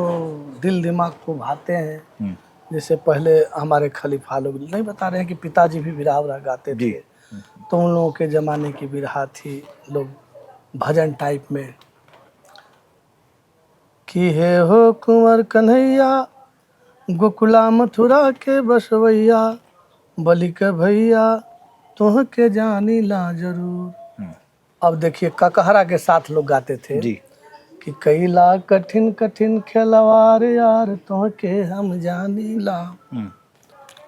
दिल दिमाग को भाते हैं। जैसे पहले हमारे खलीफा लोग नहीं बता रहे हैं कि पिताजी भी बिरहा उरहा गाते जी। थे, तो उन लोगों के ज़माने की बिरहा थी, लोग भजन टाइप में कि हे हो कुंवर कन्हैया गोकुला मथुरा के बसवैया बलि के भैया तुह के जानी ला जरूर। अब देखिए ककहरा के साथ लोग गाते थे जी। कि कैला कठिन कठिन खेलवार यार तुह के हम जानी ला,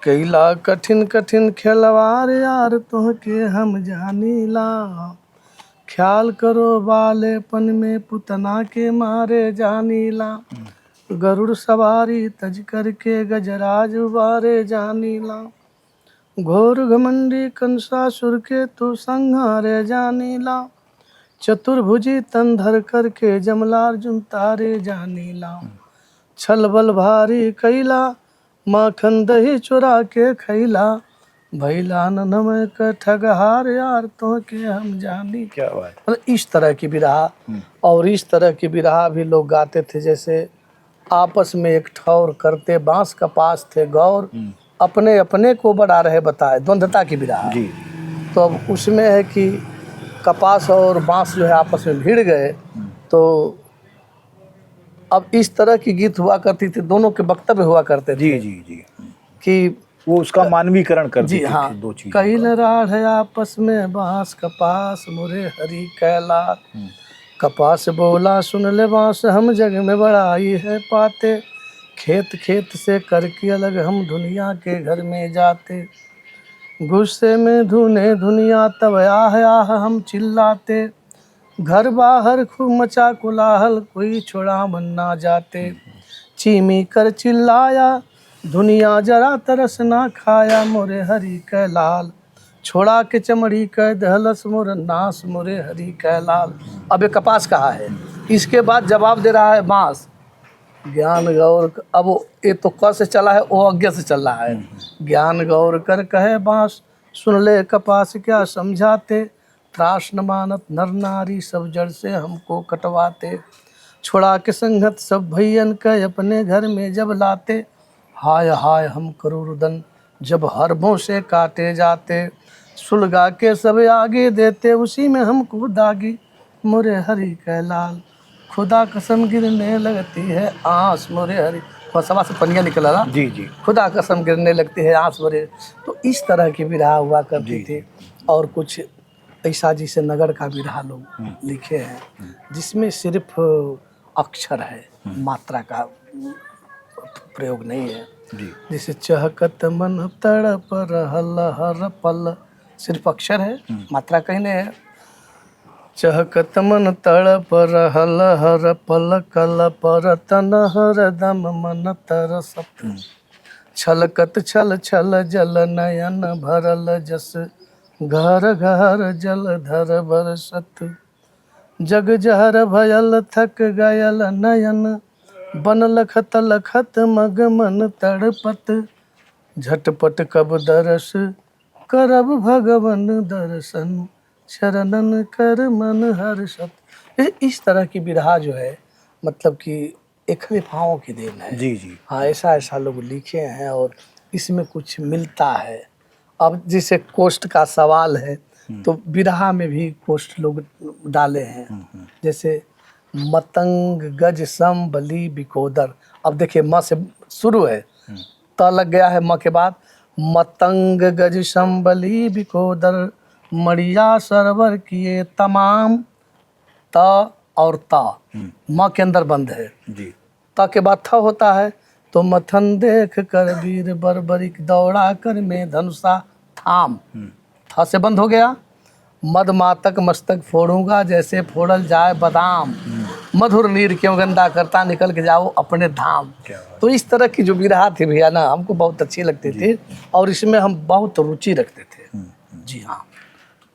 कैला कठिन कठिन खेलवार यार तुह के हम जानी ला, ख्याल करो बालेपन में पुतना के मारे जानी ला, गरुड़ सवारी तज करके गजराज उबारे जानी ला, घोर घमंडी कंसासुर के तू संहारे जानी ला, चतुर्भुजी तन धर करके जमलार्जुन तारे जानी ला, छल बल भारी कैला माखन दही चुरा के खैला, भैला नमय का ठगहार यार तो के हम जानी। क्या बात। मतलब इस तरह की बिरहा, और इस तरह की बिरहा भी लोग गाते थे। जैसे आपस में एक ठौर करते बांस का पास थे गौर, अपने अपने को बड़ा रहे बताए, द्वंद्वता की बिरहा। जी। तो अब उसमें है कि कपास और बांस जो है आपस में भिड़ गए, तो अब इस तरह की गीत हुआ करती थी, दोनों के वक्तव्य हुआ करते जी थे जी जी। कि वो उसका मानवीकरण कर जी देते हाँ, थे दो चीज़ों कई का। राढ़ है आपस में बांस कपास मुरे हरी कैलाश, कपास बोला सुन ले बांस हम जग में बड़ाई है पाते, खेत खेत से करके अलग हम दुनिया के घर में जाते, गुस्से में धुने दुनिया तब आह हम चिल्लाते, घर बाहर खूब मचा कोलाहल कोई छोड़ा मन ना जाते, चीमी कर चिल्लाया दुनिया जरा तरस ना खाया मोरे हरी कैलाल, छोड़ा के चमड़ी कह दहलस मोर नास मोरे हरी कैलाल। अब ये कपास कहा है, इसके बाद जवाब दे रहा है बांस, ज्ञान गौर। अब ये तो क से चला है, वो अज्ञा से चल रहा है। ज्ञान गौर कर कहे बांस सुन ले कपास क्या समझाते, त्रास न मानत नर नारी सब जड़ से हमको कटवाते, छोड़ा के संगत सब भैयन के अपने घर में जब लाते, हाय हाय हम करूरदन जब हरबों से काटे जाते, सुलगा के सब आगे देते उसी में हमको दागी, मोरे हरि कैलाल, खुदा कसम गिरने लगती है आंस मोरे हरि, सवा से पनिया निकल रहा, जी जी खुदा कसम गिरने लगती है आंस मोरे। तो इस तरह की विरहा हुआ करती जी थी। जी और कुछ ऐसा जिसे नगर का विरहा लोग लिखे हैं जिसमें सिर्फ अक्षर है, मात्रा का प्रयोग नहीं है। जी जैसे चहकत मन तड़प रहल हर पल, सिर्फ अक्षर है, मात्रा कहीं नहीं है। चहकत मन तड़प रहल हर पल, कल पर तन हरदम मन तरसत, छलकत छल छल जल नयन भरल जस, घर घर जल धर बरसत, जग जहर भयल थक गयल नयन, बन लखत लखत मग मन तड़पत, झटपट कब दरस करब भगवन दर्शन, शरणन कर मन हर्षत। इस तरह की विरहा जो है मतलब कि एक भावों की देन है। जी जी हाँ, ऐसा ऐसा लोग लिखे हैं और इसमें कुछ मिलता है। अब जैसे कोष्ठ का सवाल है तो बिरहा में भी कोष्ठ लोग डाले हैं। जैसे मतंग गज सम बली बिकोदर, अब देखिए म से शुरू है, त लग गया है म के बाद, मतंग गज सम बली बिकोदर, मड़िया सरवर किए तमाम, त और त म के अंदर बंद है, जी त के बाद थ होता है। तो मथन देख कर वीर बर्बरिक, दौड़ा कर में धनुषा थाम, थ से बंद हो गया। मद मातक मस्तक फोड़ूंगा जैसे फोड़ल जाए बादाम, मधुर नीर क्यों गंदा करता निकल के जाओ अपने धाम। क्या बात। तो इस तरह की जो विरहा थी भैया ना, हमको बहुत अच्छी लगती थी और इसमें हम बहुत रुचि रखते थे। जी हाँ।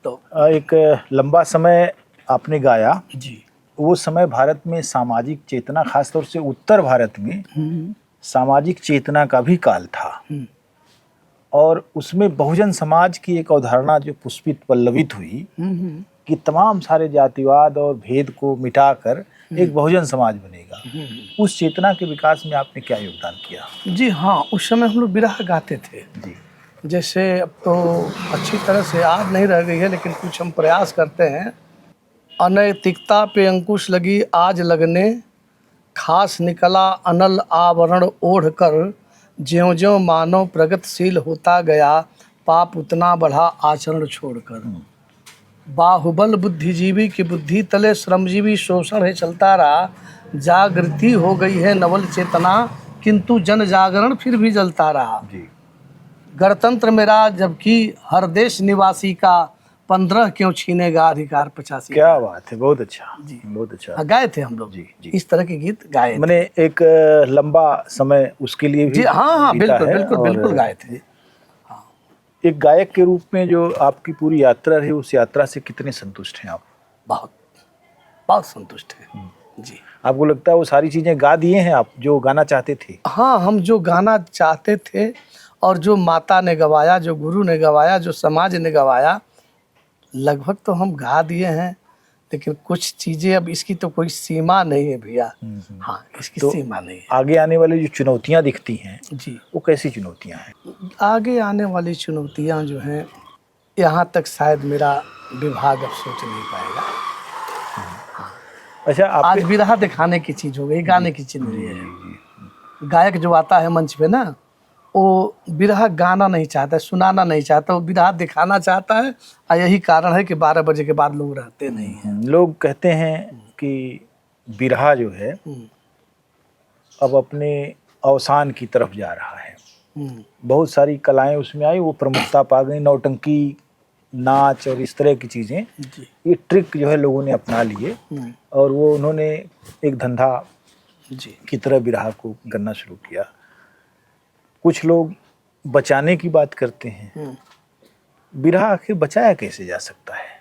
तो एक लंबा समय आपने गाया, जी वो समय भारत में सामाजिक चेतना, खासतौर से उत्तर भारत में सामाजिक चेतना का भी काल था। और उसमें बहुजन समाज की एक अवधारणा जो पुष्पित पल्लवित हुई कि तमाम सारे जातिवाद और भेद को मिटाकर एक बहुजन समाज बनेगा। उस चेतना के विकास में आपने क्या योगदान किया? जी हाँ, उस समय हम लोग विरह गाते थे। जी जैसे अब तो अच्छी तरह से याद नहीं रह गई है लेकिन कुछ हम प्रयास करते हैं। अनैतिकता पे अंकुश लगी आज लगने, खास निकला अनल आवरण ओढ़ कर, ज्यों ज्यों मानव प्रगतिशील होता गया, पाप उतना बढ़ा आचरण छोड़कर। बाहुबल बुद्धिजीवी की बुद्धि तले श्रमजीवी शोषण है चलता रहा, जागृति हो गई है नवल चेतना, किंतु जन जागरण फिर भी जलता रहा। जी गणतंत्र मेरा जबकि हर देश निवासी का, 15 क्यों छीनेगा अधिकार 85 का। क्या बात है, बहुत अच्छा जी। बहुत अच्छा। हाँ, गाए थे हम लोग जी जी। इस तरह के गीत गाए थे। मैंने एक लंबा समय उसके लिए भी जी हाँ हाँ, बीता बिल्कुल है। बिल्कुल और बिल्कुल गाए थे। एक गायक के रूप में जो आपकी पूरी यात्रा रही, उस यात्रा से कितने संतुष्ट हैं आप? बहुत बहुत संतुष्ट है जी। आपको लगता है वो सारी चीजें गा दिए हैं आप जो गाना चाहते थे? हाँ, हम जो गाना चाहते थे और जो माता ने गवाया, जो गुरु ने गवाया, जो समाज ने गवाया, लगभग तो हम गा दिए हैं। लेकिन कुछ चीज़ें अब इसकी तो कोई सीमा नहीं है भैया। हाँ, इसकी तो सीमा नहीं है। आगे आने वाली जो चुनौतियां दिखती हैं जी, वो कैसी चुनौतियां हैं? आगे आने वाली चुनौतियाँ जो हैं, यहाँ तक शायद मेरा विभाग अब सोच नहीं पाएगा। अच्छा आज आपके विरहा दिखाने की चीज़ हो गई, गाने की चीज़ नहीं है। गायक जो आता है मंच पे ना, वो विरहा गाना नहीं चाहता है, सुनाना नहीं चाहता, वो विरहा दिखाना चाहता है। और यही कारण है कि 12 बजे के बाद लोग रहते नहीं हैं। लोग कहते हैं कि बिरहा जो है अब अपने अवसान की तरफ जा रहा है। बहुत सारी कलाएं उसमें आई, वो प्रमुखता पा गई, नौटंकी, नाच और इस तरह की चीज़ें, जी ये ट्रिक जो है लोगों ने अपना लिए और वो उन्होंने एक धंधा जी की तरह बिरहा को करना शुरू किया। कुछ लोग बचाने की बात करते हैं, बिरहा आखिर बचाया कैसे जा सकता है?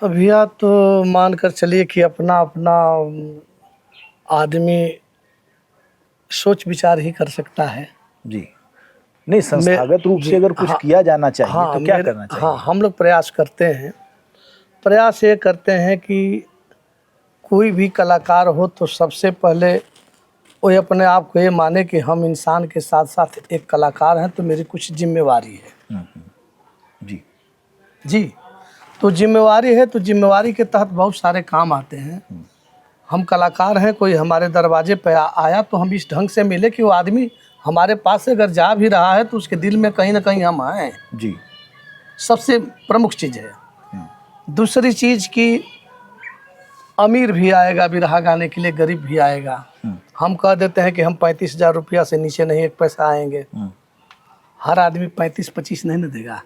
भैया तो मान कर चलिए कि अपना अपना आदमी सोच विचार ही कर सकता है। जी नहीं, संस्थागत रूप जी, से अगर कुछ हाँ, किया जाना चाहिए हाँ, तो क्या करना चाहिए? हाँ, हम लोग प्रयास करते हैं। प्रयास ये करते हैं कि कोई भी कलाकार हो तो सबसे पहले वो अपने आप को ये माने कि हम इंसान के साथ साथ एक कलाकार हैं, तो मेरी कुछ जिम्मेवारी है। जी जी, तो जिम्मेवारी है, तो जिम्मेवारी के तहत बहुत सारे काम आते हैं। हम कलाकार हैं, कोई हमारे दरवाजे पे आया तो हम इस ढंग से मिले कि वो आदमी हमारे पास से अगर जा भी रहा है तो उसके दिल में कहीं ना कहीं हम हैं। जी। सबसे प्रमुख चीज़ है। दूसरी चीज़ कि अमीर भी आएगा बिरहा गाने के लिए, गरीब भी आएगा। हम कह देते हैं कि हम 35,000 रुपया से नीचे नहीं एक पैसा आएंगे। हर आदमी 35-25 नहीं ना देगा।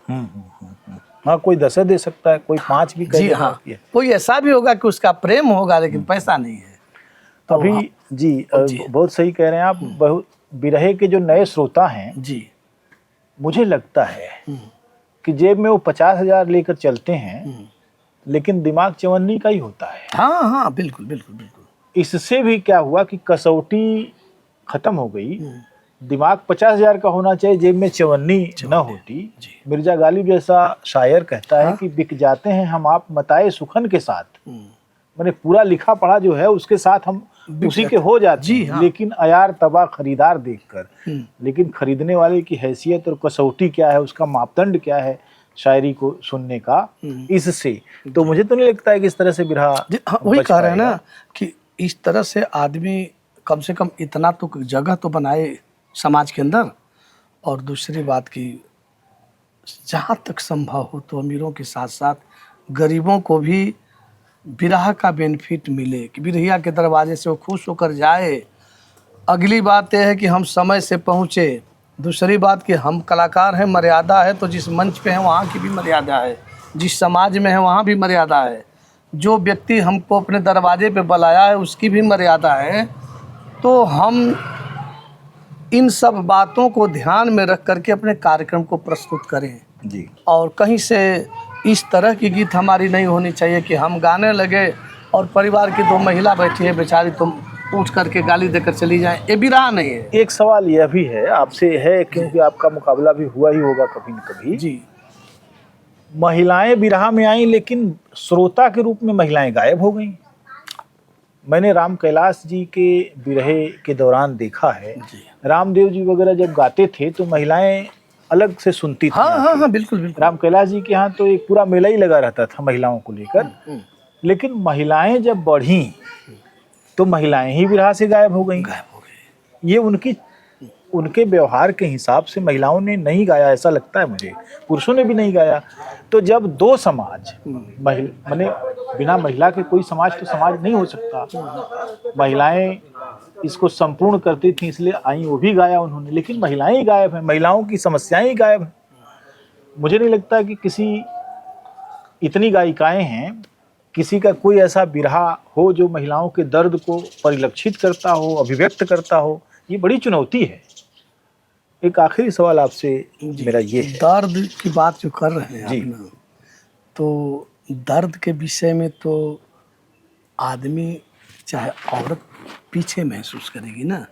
हाँ, कोई 10 दे सकता है, कोई 5 भी जी हाँ, कोई ऐसा भी होगा कि उसका प्रेम होगा लेकिन पैसा नहीं है। तो अभी जी, बहुत सही कह रहे हैं आप। बहुत बिरहे के जो नए श्रोता हैं जी, मुझे लगता है कि जेब में वो 50,000 लेकर चलते हैं लेकिन दिमाग चवन्नी का ही होता है। हाँ हाँ, बिल्कुल बिल्कुल बिल्कुल। इससे भी क्या हुआ कि कसौटी खत्म हो गई। दिमाग 50,000 का होना चाहिए, जेब में चवन्नी न होती। मिर्जा गालिब जैसा शायर कहता है कि बिक जाते हैं हम आप मताए सुखन के साथ। मैंने पूरा लिखा पढ़ा जो है उसके साथ हम उसी के हो जाते हैं। हाँ। लेकिन अयार तबा खरीदार देखकर। लेकिन खरीदने वाले की हैसियत और कसौटी क्या है, उसका मापदंड क्या है शायरी को सुनने का, इससे तो मुझे तो नहीं लगता है कि इस तरह से बिरहा हाँ, वही कह रहे हैं ना कि इस तरह से आदमी कम से कम इतना तो जगह तो बनाए समाज के अंदर। और दूसरी बात कि जहाँ तक संभव हो तो अमीरों के साथ साथ गरीबों को भी बिरहा का बेनिफिट मिले, कि बिरहिया के दरवाजे से वो खुश होकर जाए। अगली बात यह है कि हम समय से पहुँचे। दूसरी बात कि हम कलाकार हैं, मर्यादा है, तो जिस मंच पे हैं वहाँ की भी मर्यादा है, जिस समाज में है वहाँ भी मर्यादा है, जो व्यक्ति हमको अपने दरवाजे पे बुलाया है उसकी भी मर्यादा है। तो हम इन सब बातों को ध्यान में रख करके अपने कार्यक्रम को प्रस्तुत करें जी। और कहीं से इस तरह की गीत हमारी नहीं होनी चाहिए कि हम गाने लगे और परिवार की 2 महिला बैठी है बेचारी, तुम उठ करके गाली देकर चली जाएं। ये बिरहा नहीं है। एक सवाल यह भी है आपसे है, क्योंकि आपका मुकाबला भी हुआ ही होगा कभी न कभी जी। महिलाएं बिरहा में आई लेकिन श्रोता के रूप में महिलाएं गायब हो गई। मैंने राम कैलाश जी के बिरहे के दौरान देखा है, रामदेव जी वगैरह जब गाते थे तो महिलाएं अलग से सुनती थी। हाँ हाँ हाँ, बिल्कुल बिल्कुल। राम कैलाश जी के यहाँ तो एक पूरा मेला ही लगा रहता था महिलाओं को लेकर। लेकिन महिलाएं जब बढ़ी तो महिलाएं ही बिरहा से गायब हो गई। ये उनके व्यवहार के हिसाब से महिलाओं ने नहीं गाया, ऐसा लगता है मुझे। पुरुषों ने भी नहीं गाया। तो जब 2 समाज माने बिना महिला के कोई समाज तो समाज नहीं हो सकता। महिलाएं इसको संपूर्ण करती थी इसलिए आई, वो भी गाया उन्होंने। लेकिन महिलाएं ही गायब हैं, महिलाओं की समस्याएं ही गायब हैं। मुझे नहीं लगता कि किसी इतनी गायिकाएं हैं, किसी का कोई ऐसा बिरहा हो जो महिलाओं के दर्द को परिलक्षित करता हो, अभिव्यक्त करता हो। ये बड़ी चुनौती है। एक आखिरी सवाल आपसे मेरा ये है, दर्द की बात जो कर रहे हैं आप ना, तो दर्द के विषय में तो आदमी चाहे औरत पीछे महसूस करेगी ना,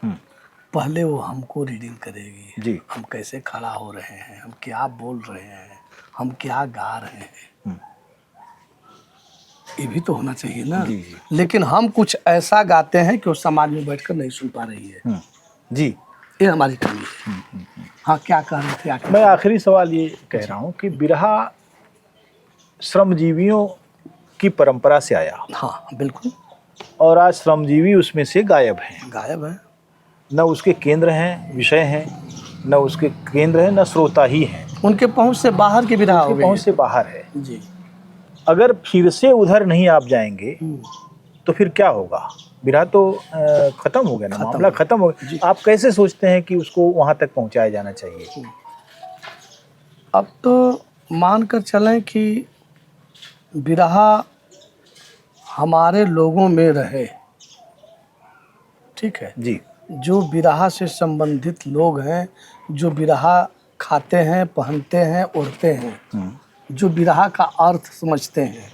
पहले वो हमको रीडिंग करेगी जी। हम कैसे खड़ा हो रहे हैं, हम क्या बोल रहे हैं, हम क्या गा रहे हैं। ये भी तो होना चाहिए ना। जी। लेकिन हम कुछ ऐसा गाते हैं कि वो समाज में बैठकर नहीं सुन पा रही है। जी, ये हमारी कमी है। हाँ, क्या कह रहे थे आखिर? मैं आखिरी सवाल ये कह रहा हूँ कि बिरहा श्रमजीवियों की परंपरा से आया। हाँ बिल्कुल। और आज श्रमजीवी उसमें से गायब हैं। गायब है। न उसके केंद्र हैं, विषय हैं, न उसके केंद्र हैं, न श्रोता ही हैं। उनके पहुंच से बाहर की बिरहा हो गई। पहुंच से बाहर है जी। अगर फिर से उधर नहीं आप जाएंगे तो फिर क्या होगा? बिरहा तो खत्म हो गया ना, मामला खत्म हो गया। आप कैसे सोचते हैं कि उसको वहां तक पहुंचाया जाना चाहिए? अब तो मान कर चलें कि बिरहा हमारे लोगों में रहे, ठीक है जी। जो बिरहा से संबंधित लोग हैं, जो बिरहा खाते हैं, पहनते हैं, ओढ़ते हैं, जो बिरहा का अर्थ समझते हैं,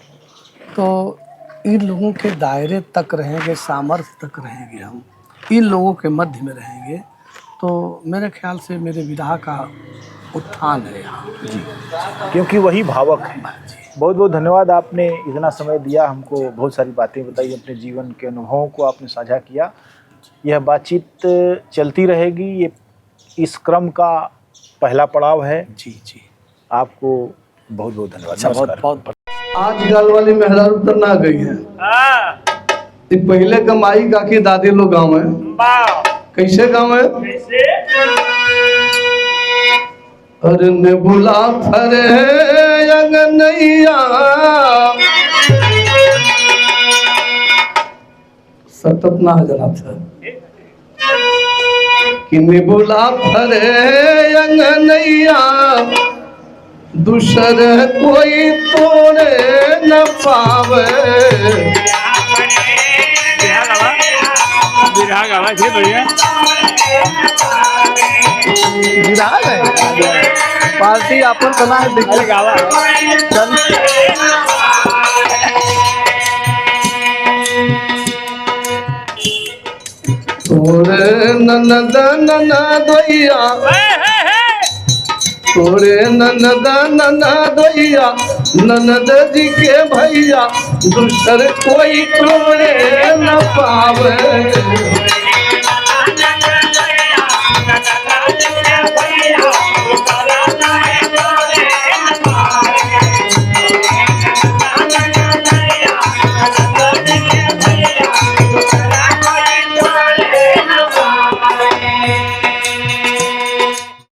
तो इन लोगों के दायरे तक रहेंगे, सामर्थ्य तक रहेंगे, हम इन लोगों के मध्य में रहेंगे, तो मेरे ख्याल से मेरे बिरहा का उत्थान है यहाँ जी, क्योंकि वही भावक है। बहुत बहुत धन्यवाद, आपने इतना समय दिया, हमको बहुत सारी बातें बताई, अपने जीवन के अनुभवों को आपने साझा किया। यह बातचीत चलती रहेगी, ये इस क्रम का पहला पड़ाव है। जी। आपको बहुत बहुत धन्यवाद। बहुत बहुत आजकल वाली मेहरारू तो ना गई है। हाँ, ये पहले कमाई काकी दादी लोग गाँव में वाह, कैसे गाँव में कैसे? अरे ने बुला फरे अंगनैया सतत ना जना था कि ने बुला फरे अंगनैया दूसर कोई तोड़े न पावे। बिरहा गावा छे भैया। विराग है पार्टी अपन बना है देखिए गावा चल तोरे ननद ननदोइया तोरे ननद ननदोइया ननद जी के भैया दूसर कोई तोड़े न पावे।